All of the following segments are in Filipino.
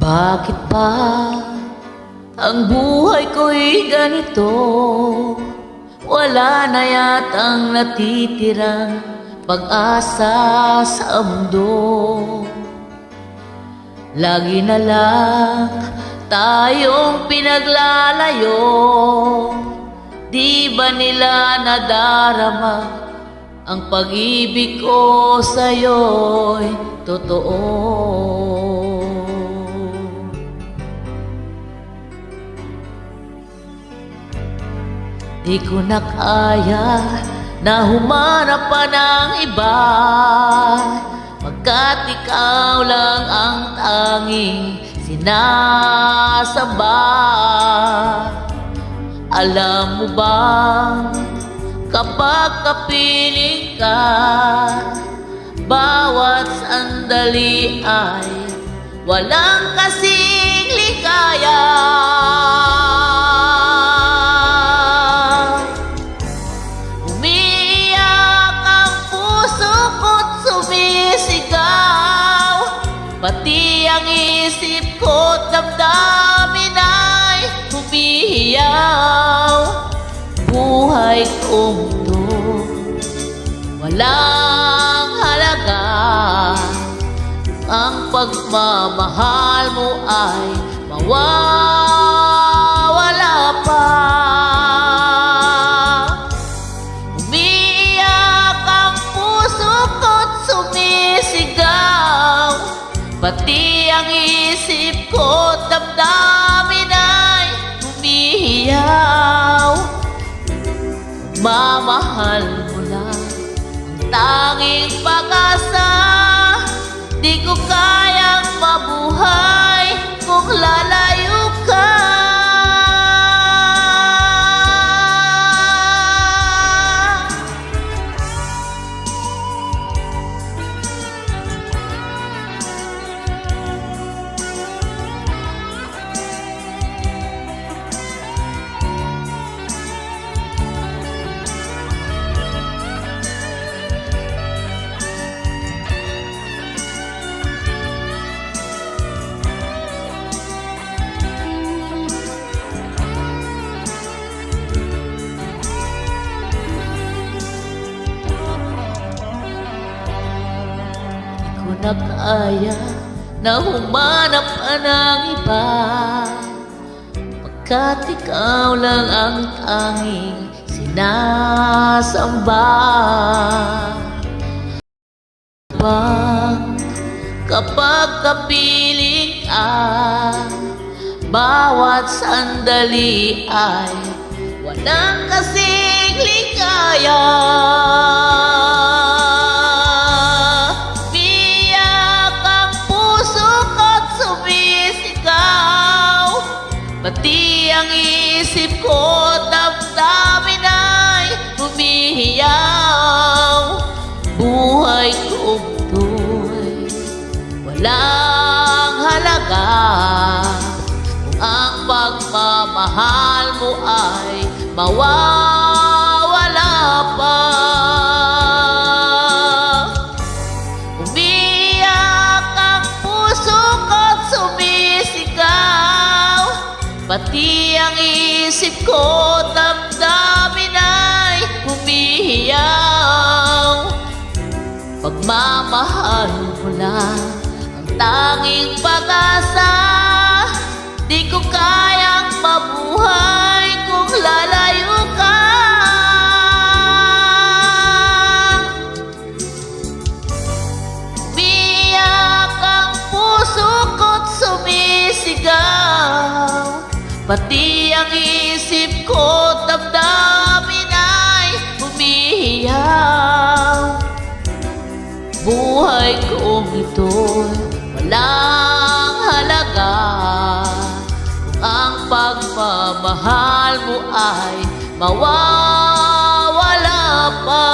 Bakit ba ang buhay ko'y ganito? Wala na yatang natitirang pag-asa sa mundo. Lagi na lang tayong pinaglalayo. Di ba nila nadarama ang pag-ibig ko sa'yo'y totoo? Di ko na kaya na humanap pa ng iba, pagkat ikaw lang ang tanging sinasamba. Alam mo bang kapag kapiling ka, bawat sandali ay walang kasing ligaya. Pati ang isip ko't damdamin ay humihiyaw. Buhay kong to walang halaga. Ang pagmamahal mo ay mawawala pa. Umiiyak ang puso ko't sumisigaw. Pati ang isip ko, damdamin ay humihiyaw. Mamahal mo lang ang tanging pag-asa. Di ko kayang mabuhay kung lalayo ka. Na kaya na humanap pa ng iba, pagkat ikaw lang ang tanging sinasamba. Kapag kapiling ka, bawat sandali ay walang kasing ligaya. Pati ang isip ko, damdamin ay humihiyaw. Buhay kong to'y walang halaga. Kung ang pagmamahal mo ay mawawala pa. Umiiyak ang puso ko't sumisigaw. Pati ang isip ko, damdamin ay humihiyaw. Pagmamahal mo lang ang tanging pag-asa. Di ko kayang mabuhay kung lalayo ka. Umiiyak ang puso ko't sumisigaw. Pati ang isip ko, damdamin ay humihiyaw. Buhay kong ito'y walang halaga. Kung ang pagmamahal mo ay mawawala pa.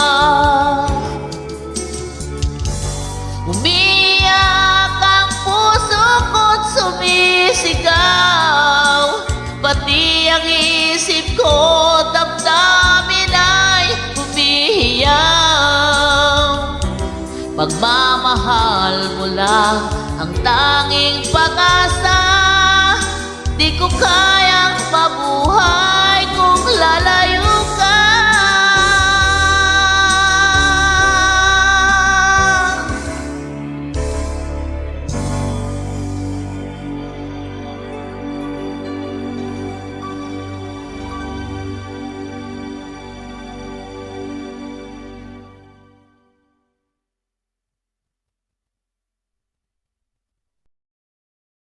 Umiiyak ang puso ko't sumisigaw. Pati ang isip ko, damdamin ay humihiyaw. Pagmamahal mo lang ang tanging pag-asa. Di ko kayang mabuhay kung lalayo